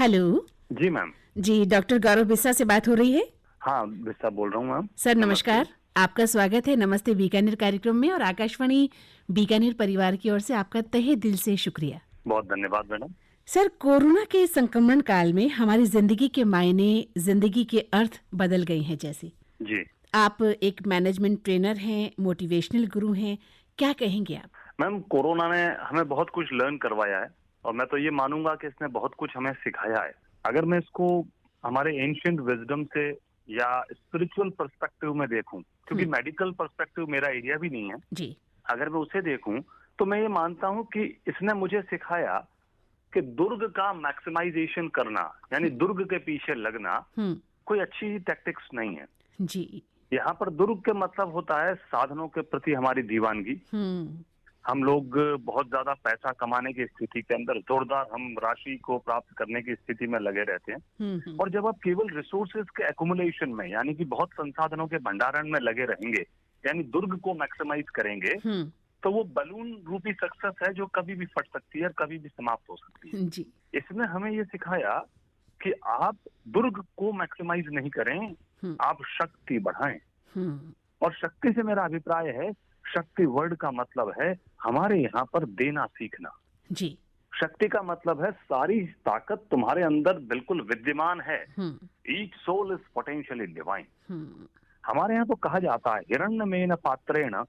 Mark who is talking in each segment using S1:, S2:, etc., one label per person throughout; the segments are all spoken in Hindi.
S1: हेलो।
S2: जी मैम।
S1: जी, डॉक्टर गौरव बिस्सा से बात हो रही है।
S2: हाँ, बिस्सा बोल रहा हूँ मैम।
S1: सर नमस्कार, आपका स्वागत है नमस्ते बीकानेर कार्यक्रम में और आकाशवाणी बीकानेर परिवार की ओर से आपका तहे दिल से शुक्रिया।
S2: बहुत धन्यवाद मैडम।
S1: सर, कोरोना के संक्रमण काल में हमारी जिंदगी के मायने, जिंदगी के अर्थ बदल गए हैं जैसे।
S2: जी
S1: आप एक मैनेजमेंट ट्रेनर हैं, मोटिवेशनल गुरु हैं, क्या कहेंगे आप?
S2: मैम, कोरोना ने हमें बहुत कुछ लर्न करवाया है और मैं तो ये मानूंगा कि इसने बहुत कुछ हमें सिखाया है। अगर मैं इसको हमारे एंशिएंट विजडम से या स्पिरिचुअल पर्सपेक्टिव में देखूं, क्योंकि मेडिकल पर्सपेक्टिव मेरा एरिया भी नहीं है,
S1: जी।
S2: अगर मैं उसे देखूं तो मैं ये मानता हूं कि इसने मुझे सिखाया कि दुर्ग का मैक्सिमाइजेशन करना, यानी दुर्ग के पीछे लगना
S1: हम्म।
S2: कोई अच्छी टैक्टिक्स नहीं है।
S1: जी।
S2: यहाँ पर दुर्ग के मतलब होता है साधनों के प्रति हमारी दीवानगी।
S1: हम्म।
S2: हम लोग बहुत ज्यादा पैसा कमाने की स्थिति के अंदर जोरदार हम राशि को प्राप्त करने की स्थिति में लगे रहते हैं।
S1: हम्म।
S2: और जब आप केवल रिसोर्सेज के एक्युमुलेशन में, यानी कि बहुत संसाधनों के भंडारण में लगे रहेंगे, यानी दुर्ग को मैक्सिमाइज करेंगे,
S1: हम्म।
S2: तो वो बलून रूपी सक्सेस है जो कभी भी फट सकती है और कभी भी समाप्त हो सकती है।
S1: जी।
S2: इसने हमें ये सिखाया कि आप दुर्ग को मैक्सिमाइज नहीं करें,
S1: हम्म।
S2: आप शक्ति बढ़ाएं।
S1: हम्म।
S2: और शक्ति से मेरा अभिप्राय है, शक्ति वर्ड का मतलब है हमारे यहाँ पर देना सीखना।
S1: जी।
S2: शक्ति का मतलब है सारी ताकत तुम्हारे अंदर बिल्कुल विद्यमान है।
S1: Hmm.
S2: Each soul is potentially divine.
S1: Hmm.
S2: हमारे यहाँ तो कहा जाता है हिरण्यमेन पात्रेण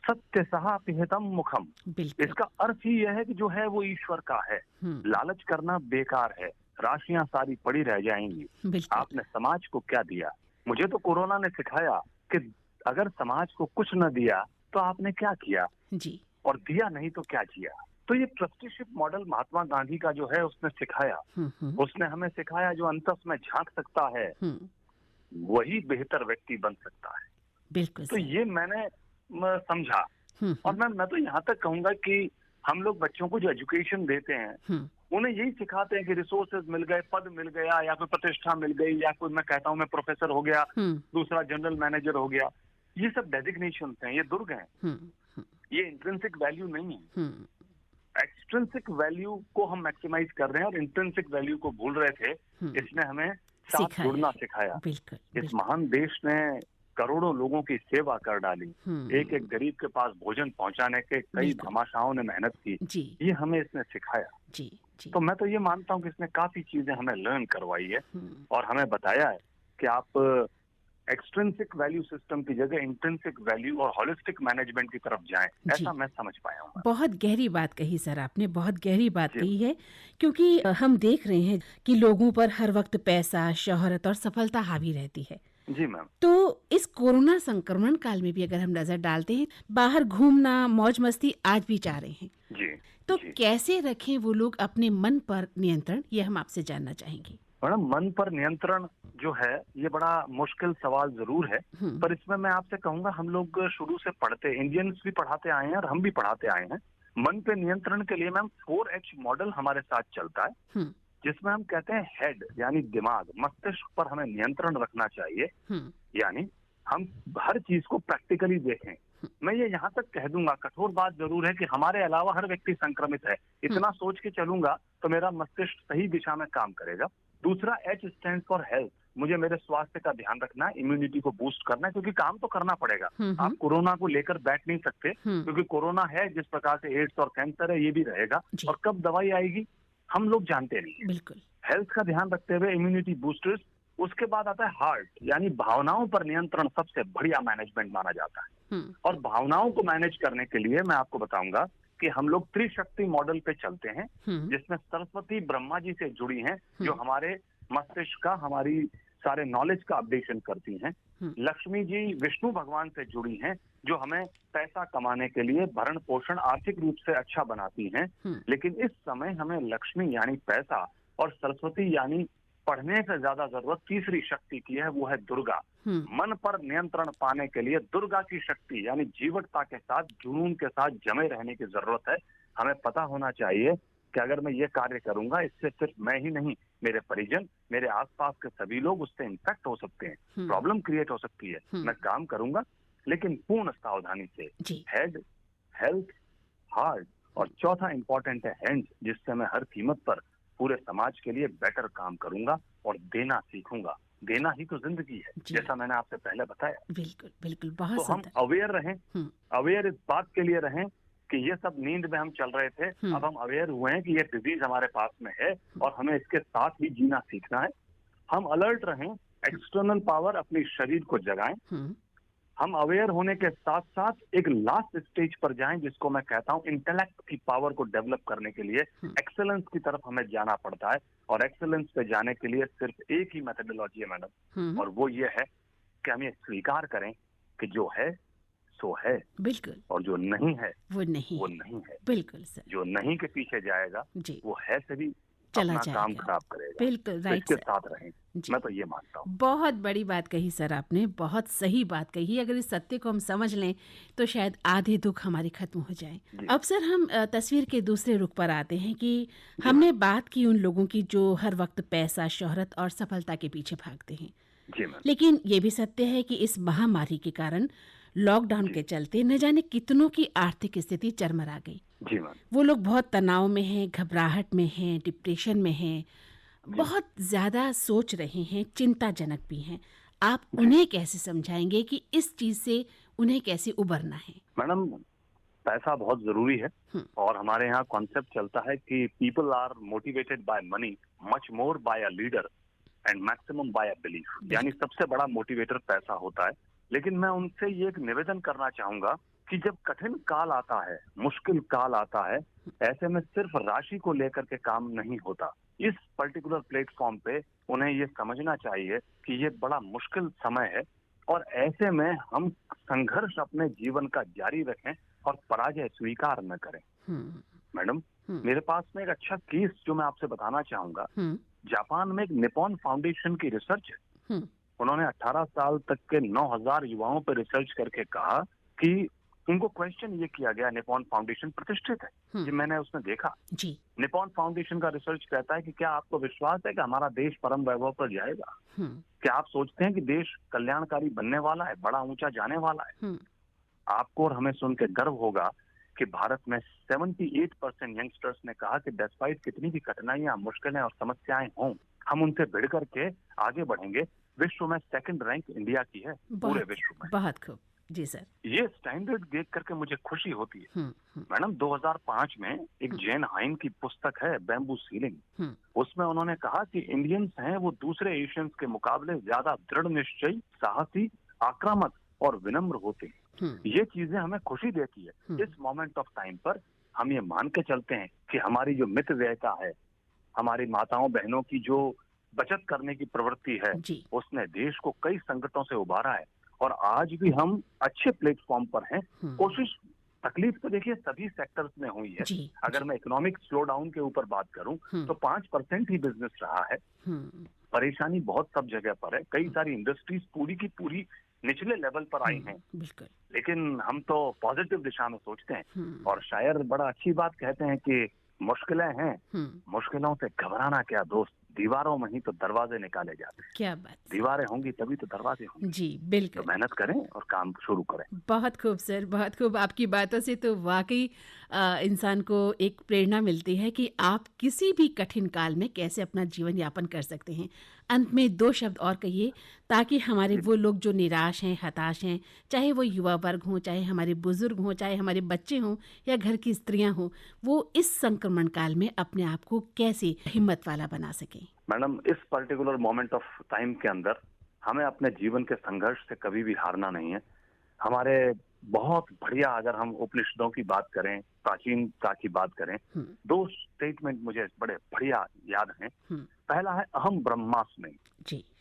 S2: सत्य सहा पिहितम मुखम।
S1: बिल्कुल।
S2: इसका अर्थ ही यह है कि जो है वो ईश्वर का है।
S1: हम्म।
S2: लालच करना बेकार है, राशियां सारी पड़ी रह जाएंगी।
S1: बिल्कुल।
S2: आपने समाज को क्या दिया? मुझे तो कोरोना ने सिखाया कि अगर समाज को कुछ न दिया तो आपने क्या किया,
S1: जी।
S2: और दिया नहीं तो क्या किया। तो ये ट्रस्टीशिप मॉडल महात्मा गांधी का जो है उसने सिखाया।
S1: हम्म।
S2: उसने हमें सिखाया जो अंतस में झांक सकता है
S1: हम्म।
S2: वही बेहतर व्यक्ति बन सकता है।
S1: बिल्कुल
S2: तो
S1: सर।
S2: ये मैंने समझा। और मैं तो यहाँ तक कहूंगा कि हम लोग बच्चों को जो एजुकेशन देते हैं
S1: हम्म।
S2: उन्हें यही सिखाते हैं कि रिसोर्सेज मिल गए, पद मिल गया, या कोई प्रतिष्ठा मिल गई, या कोई, मैं कहता हूँ मैं प्रोफेसर हो गया,
S1: हम्म।
S2: दूसरा जनरल मैनेजर हो गया। ये सब डेजिग्नेशन हैं, ये दुर्ग हैं।
S1: हम्म।
S2: ये इंट्रिंसिक वैल्यू नहीं है।
S1: हम्म।
S2: एक्सट्रिंसिक वैल्यू को हम मैक्सिमाइज कर रहे हैं और इंट्रिंसिक वैल्यू को भूल रहे थे। इसने हमें साथ
S1: सिखाया
S2: जुड़ना
S1: है।
S2: सिखाया।
S1: बिल्कुल
S2: इस
S1: बिल्कुल।
S2: महान देश ने करोड़ों लोगों की सेवा कर डाली। एक एक गरीब के पास भोजन पहुंचाने के कई
S1: बिल्कुल।
S2: भामाशाहों ने मेहनत की।
S1: जी।
S2: ये हमें इसने सिखाया।
S1: जी। जी।
S2: तो मैं तो ये मानता हूँ कि इसने काफी चीजें हमें लर्न करवाई है
S1: हम्म।
S2: और हमें बताया है कि आप एक्सट्रिंसिक वैल्यू सिस्टम की जगह इंट्रिंसिक वैल्यू और होलिस्टिक मैनेजमेंट की तरफ जाएं।
S1: जी।
S2: ऐसा मैं समझ पाया हूँ।
S1: बहुत गहरी बात कही सर, आपने बहुत गहरी बात
S2: जी
S1: कही है। क्योंकि हम देख रहे हैं कि लोगों पर हर वक्त पैसा, शोहरत और सफलता हावी रहती है।
S2: जी मैम।
S1: तो इस कोरोना संक्रमण काल में भी अगर हम नजर डालते हैं, बाहर घूमना, मौज मस्ती आज भी चाह रहे हैं,
S2: जी
S1: तो
S2: जी
S1: कैसे रखें वो लोग अपने मन पर नियंत्रण, ये हम आपसे जानना चाहेंगे।
S2: मैडम, मन पर नियंत्रण जो है ये बड़ा मुश्किल सवाल जरूर है।
S1: हम्म।
S2: पर इसमें मैं आपसे कहूंगा, हम लोग शुरू से पढ़ते, इंडियंस भी पढ़ाते आए हैं और हम भी पढ़ाते आए हैं। मन पे नियंत्रण के लिए मैम 4H मॉडल हमारे साथ चलता है,
S1: हम्म।
S2: जिसमें हम कहते हैं हेड यानी दिमाग, मस्तिष्क पर हमें नियंत्रण रखना चाहिए।
S1: हम्म।
S2: यानी हम हर चीज को प्रैक्टिकली देखें। मैं ये यहाँ तक कह दूंगा, कठोर बात जरूर है कि हमारे अलावा हर व्यक्ति संक्रमित है, इतना सोच के चलूंगा तो मेरा मस्तिष्क सही दिशा में काम करेगा। दूसरा H स्टैंड फॉर हेल्थ। मुझे मेरे स्वास्थ्य का ध्यान रखना है, इम्यूनिटी को बूस्ट करना है, क्योंकि काम तो करना पड़ेगा। आप कोरोना को लेकर बैठ नहीं सकते, क्योंकि कोरोना है, जिस प्रकार से एड्स और कैंसर है ये भी रहेगा,
S1: जी।
S2: और कब दवाई आएगी हम लोग जानते नहीं है।
S1: बिल्कुल।
S2: हेल्थ का ध्यान रखते हुए इम्यूनिटी बूस्टर्स। उसके बाद आता है हार्ट, यानी भावनाओं पर नियंत्रण सबसे बढ़िया मैनेजमेंट माना जाता है। और भावनाओं को मैनेज करने के लिए मैं आपको बताऊंगा कि हम लोग त्रिशक्ति मॉडल पे चलते हैं, जिसमें सरस्वती ब्रह्मा जी से जुड़ी हैं, जो हमारे मस्तिष्क का, हमारी सारे नॉलेज का अपडेशन करती हैं। लक्ष्मी जी विष्णु भगवान से जुड़ी हैं, जो हमें पैसा कमाने के लिए भरण पोषण आर्थिक रूप से अच्छा बनाती हैं। लेकिन इस समय हमें लक्ष्मी यानी पैसा और सरस्वती यानी पढ़ने से ज्यादा जरूरत तीसरी शक्ति की है, वो है दुर्गा। मन पर नियंत्रण पाने के लिए दुर्गा की शक्ति यानी जीवटता के साथ, जुनून के साथ जमे रहने की जरूरत है। हमें पता होना चाहिए कि अगर मैं ये कार्य करूंगा, इससे सिर्फ मैं ही नहीं, मेरे परिजन, मेरे आसपास के सभी लोग उससे इन्फेक्ट हो सकते हैं, प्रॉब्लम क्रिएट हो सकती है। मैं काम करूंगा लेकिन पूर्ण सावधानी से। हेड, हेल्थ, हार्ट, और चौथा इंपॉर्टेंट है हैंड, जिससे मैं हर कीमत पर पूरे समाज के लिए बेटर काम करूंगा और देना सीखूंगा। देना ही तो जिंदगी है, जैसा मैंने आपसे पहले बताया।
S1: बिल्कुल बिल्कुल, बहुत
S2: तो हम अवेयर रहें, अवेयर इस बात के लिए रहें कि ये सब नींद में हम चल रहे थे, अब हम अवेयर हुए हैं कि ये डिजीज हमारे पास में है और हमें इसके साथ ही जीना सीखना है। हम अलर्ट रहें, एक्सटर्नल पावर अपने शरीर को जगाएं। हम अवेयर होने के साथ साथ एक लास्ट स्टेज पर जाएं, जिसको मैं कहता हूं इंटेलेक्ट की पावर को डेवलप करने के लिए एक्सेलेंस की तरफ हमें जाना पड़ता है। और एक्सेलेंस पे जाने के लिए सिर्फ एक ही मेथोडोलॉजी है मैडम, और वो ये है कि हम ये स्वीकार करें कि जो है सो है,
S1: बिल्कुल,
S2: और जो नहीं है
S1: वो नहीं
S2: है।
S1: बिल्कुल सर,
S2: जो नहीं के पीछे जाएगा वो है से भी
S1: चला
S2: अपना
S1: जाएगा,
S2: काम खराब करेगा।
S1: बिल्कुल राइट
S2: इसके
S1: सर,
S2: साथ रहें, मैं तो ये मानता हूँ।
S1: बहुत बड़ी बात कही सर आपने, बहुत सही बात कही। अगर इस सत्य को हम समझ लें तो शायद आधे दुख हमारे खत्म हो जाए। अब सर हम तस्वीर के दूसरे रुख पर आते हैं कि हमने बात की उन लोगों की जो हर वक्त पैसा, शोहरत और सफलता के पीछे भागते हैं, लेकिन ये भी सत्य है कि इस महामारी के कारण, लॉकडाउन के चलते न जाने कितनों की आर्थिक स्थिति चरमरा गई। वो लोग बहुत तनाव में हैं, घबराहट में हैं, डिप्रेशन में हैं, बहुत ज्यादा सोच रहे हैं, चिंताजनक भी हैं। आप उन्हें कैसे समझाएंगे कि इस चीज से उन्हें कैसे उबरना है?
S2: मैडम, पैसा बहुत जरूरी है और हमारे यहाँ कॉन्सेप्ट चलता है कि people are motivated by money much more by a leader and maximum by a belief. यानी सबसे बड़ा मोटिवेटर पैसा होता है। लेकिन मैं उनसे ये एक निवेदन करना चाहूंगा कि जब कठिन काल आता है, मुश्किल काल आता है, ऐसे में सिर्फ राशि को लेकर के काम नहीं होता। इस पर्टिकुलर प्लेटफॉर्म पे उन्हें ये समझना चाहिए कि ये बड़ा मुश्किल समय है और ऐसे में हम संघर्ष अपने जीवन का जारी रखें और पराजय स्वीकार न करें। मैडम, मेरे पास में एक अच्छा केस जो मैं आपसे बताना चाहूंगा। जापान में एक निपॉन फाउंडेशन की रिसर्च है। उन्होंने 18 साल तक के 9000 युवाओं पर रिसर्च करके कहा कि उनको क्वेश्चन ये किया गया, निपॉन फाउंडेशन प्रतिष्ठित है, जो मैंने उसमें देखा। निपॉन फाउंडेशन का रिसर्च कहता है कि क्या आपको विश्वास है कि हमारा देश परम वैभव पर जाएगा? क्या आप सोचते हैं कि देश कल्याणकारी बनने वाला है, बड़ा ऊंचा जाने वाला है? आपको और हमें सुन के गर्व होगा कि भारत में 78% यंगस्टर्स ने कहा कि डिस्पाइट कितनी भी कठिनाइयां, मुश्किलें और समस्याएं हों, हम उनसे भिड़ करके आगे बढ़ेंगे। विश्व में 2nd रैंक इंडिया की है पूरे विश्व में।
S1: बहुत खूब जी सर।
S2: ये स्टैंडर्ड देख करके मुझे खुशी होती है। मैडम, 2005 में एक जैन हाइन की पुस्तक है बैम्बू सीलिंग। उसमें उन्होंने कहा कि इंडियंस हैं वो दूसरे एशियंस के मुकाबले ज्यादा दृढ़ निश्चयी, साहसी, आक्रामक और विनम्र होते हैं। ये चीजें हमें खुशी देती है। इस मोमेंट ऑफ टाइम पर हम ये मान के चलते हैं कि हमारी जो मितव्ययता है, हमारी माताओं बहनों की जो बचत करने की प्रवृत्ति है, उसने देश को कई संकटों से उबारा है और आज भी हम अच्छे प्लेटफॉर्म पर हैं। कोशिश, तकलीफ तो देखिए सभी सेक्टर्स में हुई है। अगर मैं इकोनॉमिक स्लो डाउन के ऊपर बात करूं तो 5% ही बिजनेस रहा है। परेशानी बहुत सब जगह पर है। कई सारी इंडस्ट्रीज पूरी की पूरी निचले लेवल पर आई हैं। लेकिन हम तो पॉजिटिव दिशा में सोचते हैं और शायर बड़ा अच्छी बात कहते हैं कि मुश्किलें हैं, मुश्किलों से घबराना क्या दोस्त, दीवारों में ही तो दरवाजे निकाले जाते हैं।
S1: क्या बात,
S2: दीवारें होंगी तभी तो दरवाजे होंगे।
S1: जी बिल्कुल।
S2: तो मेहनत करें और काम शुरू करें।
S1: बहुत खूब सर, बहुत खूब। आपकी बातों से तो वाकई इंसान को एक प्रेरणा मिलती है कि आप किसी भी कठिन काल में कैसे अपना जीवन यापन कर सकते हैं। अंत में 2 शब्द और कहिए ताकि हमारे वो लोग जो निराश हैं, हताश हैं, चाहे वो युवा वर्ग हों, चाहे हमारे बुजुर्ग हों, चाहे हमारे बच्चे हों या घर की स्त्रियां हों, वो इस संक्रमण काल में अपने आप को कैसे हिम्मत वाला बना सकें।
S2: मैडम, इस पर्टिकुलर मोमेंट ऑफ टाइम के अंदर हमें अपने जीवन के संघर्ष से कभी भी हारना नहीं है। हमारे बहुत बढ़िया, अगर हम उपनिषदों की बात करें, प्राचीनता की बात करें, 2 स्टेटमेंट मुझे बड़े बढ़िया याद हैं। पहला है अहम ब्रह्मास्मि।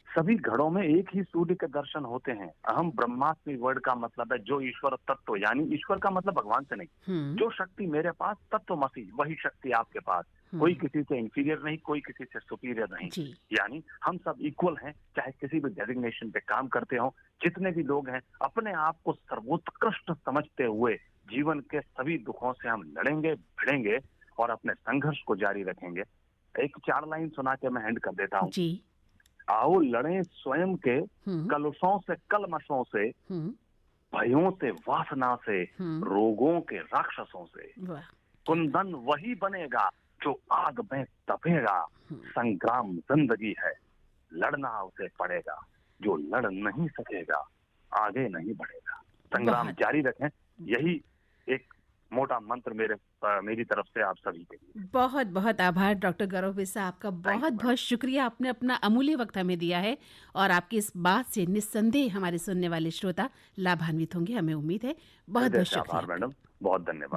S2: सभी घड़ों में एक ही सूर्य के दर्शन होते हैं। अहम ब्रह्मास्मि वर्ड का मतलब है जो ईश्वर तत्व, यानी ईश्वर का मतलब भगवान से नहीं, जो शक्ति मेरे पास तत्वमसि वही शक्ति आपके पास। कोई किसी से इंफीरियर नहीं, कोई किसी से सुपीरियर नहीं, यानी हम सब इक्वल हैं। चाहे किसी भी डेजिग्नेशन पे काम करते हो, जितने भी लोग हैं, अपने आप को सर्वोत्कृष्ट समझते हुए जीवन के सभी दुखों से हम लड़ेंगे, भिड़ेंगे और अपने संघर्ष को जारी रखेंगे। एक 4 लाइन सुना के मैं एंड कर देता हूँ। आओ लड़ें स्वयं के कलुषों से, कलमशों से, भयों से, वासना से, रोगों के राक्षसों से। कुंदन वही बनेगा जो आग में तपेगा, संग्राम जिंदगी है, लड़ना उसे पड़ेगा, जो लड़ नहीं सकेगा आगे नहीं बढ़ेगा। संग्राम
S1: बहुत
S2: जारी रखें, यही एक मोटा मंत्र मेरी तरफ से आप सभी के लिए।
S1: बहुत बहुत आभार डॉक्टर गौरव बिरसा, आपका
S2: थैंक
S1: बहुत
S2: यू मैडम।
S1: बहुत शुक्रिया, आपने अपना अमूल्य वक्त हमें दिया है और आपकी इस बात से निस्संदेह हमारे सुनने वाले श्रोता लाभान्वित होंगे, हमें उम्मीद है। बहुत
S2: हृदय
S1: बहुत
S2: से
S1: शुक्रिया
S2: आभार
S1: आपका।
S2: मैडम, बहुत धन्यवाद।